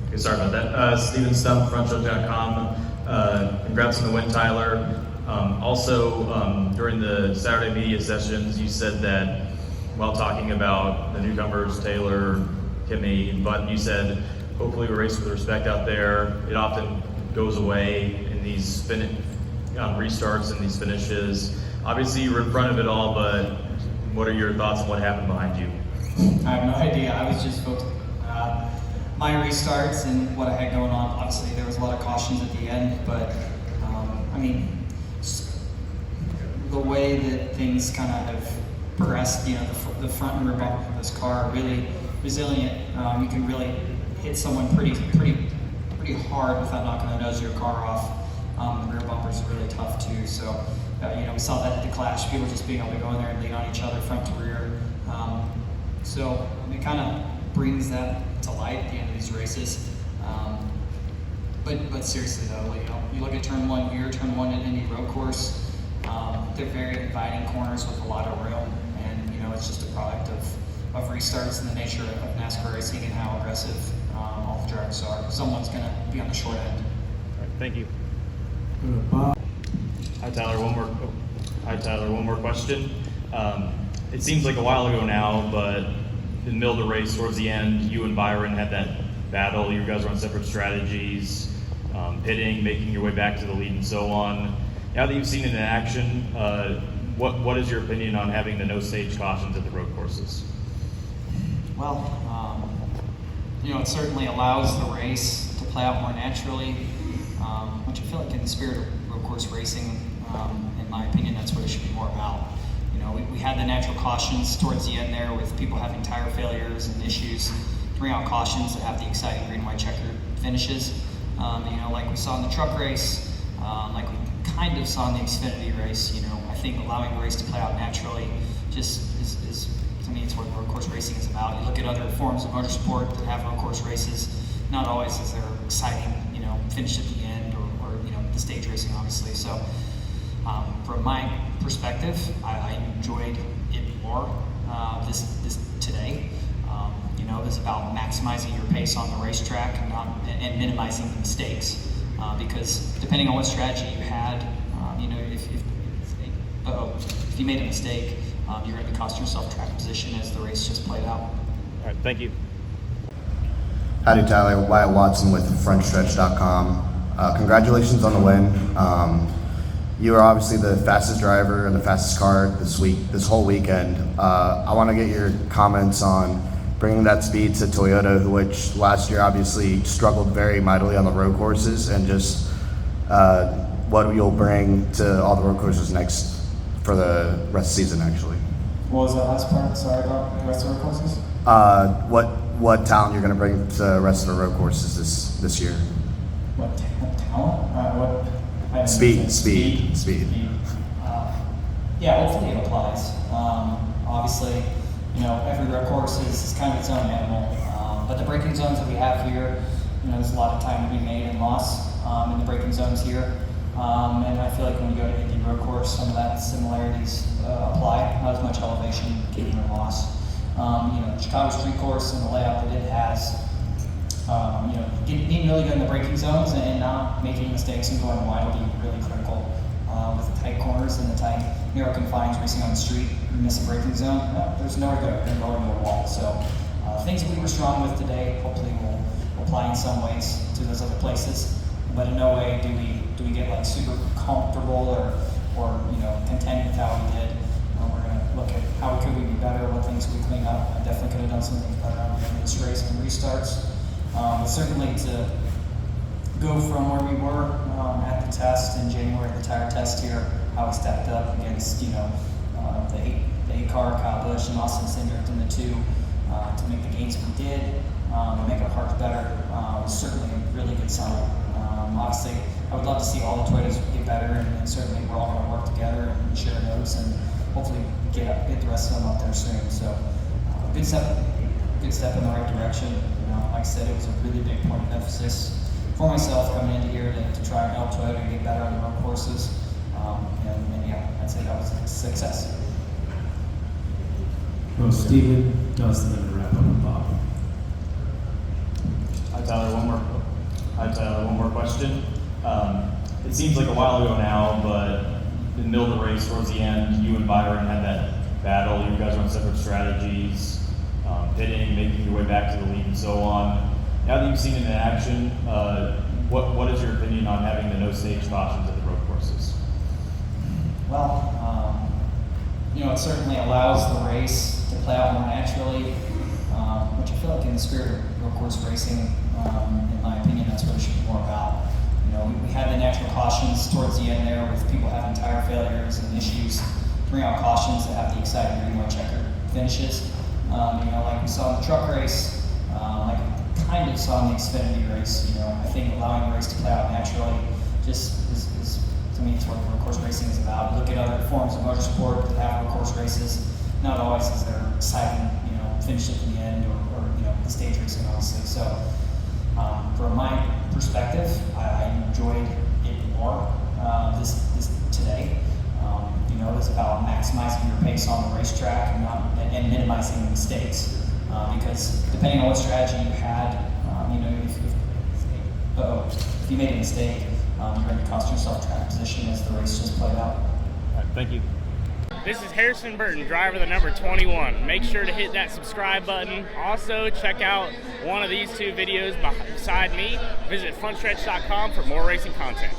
Okay, sorry about that. Steven Stumpf, Frontstretch.com. Congrats on the win, Tyler. During the Saturday media sessions, you said that while talking about the newcomers, Taylor, Kimmy, and Button, you said, hopefully we race with respect out there. It often goes away in these restarts and these finishes. Obviously, you were in front of it all, but what are your thoughts on what happened behind you? I have no idea. I was just focused on my restarts and what I had going on. Obviously, there was a lot of cautions at the end, but the way that things kind of have progressed, the front and rear bumper of this car are really resilient. You can really hit someone pretty hard without knocking the nose of your car off. The rear bumpers are really tough too. So, we saw that at the Clash. People just being able to go in there and lean on each other, front to rear. So it kind of brings that to light at the end of these races. But seriously though, you look at turn 1 here, turn 1 at any road course. They're very inviting corners with a lot of room, and it's just a product of restarts and the nature of NASCAR racing and how aggressive all the drivers are. Someone's going to be on the short end. All right, thank you. Hi Tyler, one more question. It seems like a while ago now, but in the middle of the race, towards the end, you and Byron had that battle. You guys were on separate strategies, pitting, making your way back to the lead, and so on. Now that you've seen it in action, what is your opinion on having the no stage cautions at the road courses? Well, it certainly allows the race to play out more naturally, which I feel like in the spirit of road course racing, in my opinion, that's what it should be more about. We had the natural cautions towards the end there with people having tire failures and issues to bring out cautions that have the exciting green, white checkered finishes. Like we saw in the truck race, like we kind of saw in the Xfinity race. I think allowing the race to play out naturally just is to me, it's what road course racing is about. You look at other forms of motorsport that have road course races, not always is there exciting, finish at the end or the stage racing, obviously. So from my perspective, I enjoyed it more this today. It's about maximizing your pace on the racetrack and minimizing the mistakes. Because depending on what strategy you had, if you made a mistake, you're going to be costing yourself track position as the race just played out. All right, thank you. Howdy, Tyler. Wyatt Watson with Frontstretch.com. Congratulations on the win. You are obviously the fastest driver and the fastest car this whole weekend. I want to get your comments on bringing that speed to Toyota, which last year obviously struggled very mightily on the road courses, and just what you'll bring to all the road courses next for the rest of the season, actually. What was that last part? Sorry, about the rest of the road courses? What talent you're going to bring to the rest of the road courses this year? What talent? Speed. Yeah, hopefully it applies. Obviously, every road course is kind of its own animal. But the braking zones that we have here, there's a lot of time to be made and lost in the braking zones here. And I feel like when you go to Indy road course, some of that similarities apply. Not as much elevation, gain or loss. Chicago street course and the layout that it has, being really good in the braking zones and not making mistakes and going wide will be really critical. With the tight corners and the tight narrow confines racing on the street, you miss a braking zone, there's nowhere to go. You're going to go into a wall. So things that we were strong with today, hopefully will apply in some ways to those other places. But in no way do we get like super comfortable or content with how we did. We're going to look at how could we be better, what things we clean up. I definitely could have done some things better on this race and restarts. Certainly to go from where we were at the test in January, the tire test here, how we stepped up against the eight car, Kyle Busch and Austin Cindric in the 2 to make the gains we did and make our cars better was certainly a really good sign. Obviously, I would love to see all the Toyotas get better, and certainly we're all going to work together and share notes and hopefully get the rest of them up there soon. So good step in the right direction. Like I said, it was a really big point of emphasis for myself coming into here to try and help Toyota get better on the road courses. And yeah, I'd say that was a success. Well, Steven, Dustin, and wrap up with Bob. Hi Tyler, one more question. It seems like a while ago now, but in the middle of the race, towards the end, you and Byron had that battle. You guys were on separate strategies, pitting, making your way back to the lead, and so on. Now that you've seen it in action, what is your opinion on having the no-stage cautions at the road courses? Well, it certainly allows the race to play out more naturally, which I feel like in the spirit of road course racing, in my opinion, that's what it should be more about. We had the natural cautions towards the end there with people having tire failures and issues, bring out cautions that have the exciting green white checker finishes. Like we saw in the truck race, like kind of saw in the Xfinity race. I think allowing the race to play out naturally just is to me, it's what road course racing is about. Look at other forms of motorsport that have road course races. Not always is there exciting, finish at the end or the stage racing, obviously. So, from my perspective, I enjoyed it more this today. It's about maximizing your pace on the racetrack and minimizing the mistakes. Because depending on what strategy you had, if you made a mistake, you're going to cost yourself track position as the race just played out. All right, thank you. This is Harrison Burton, driver of the number 21. Make sure to hit that subscribe button. Also, check out one of these two videos beside me. Visit Frontstretch.com for more racing content.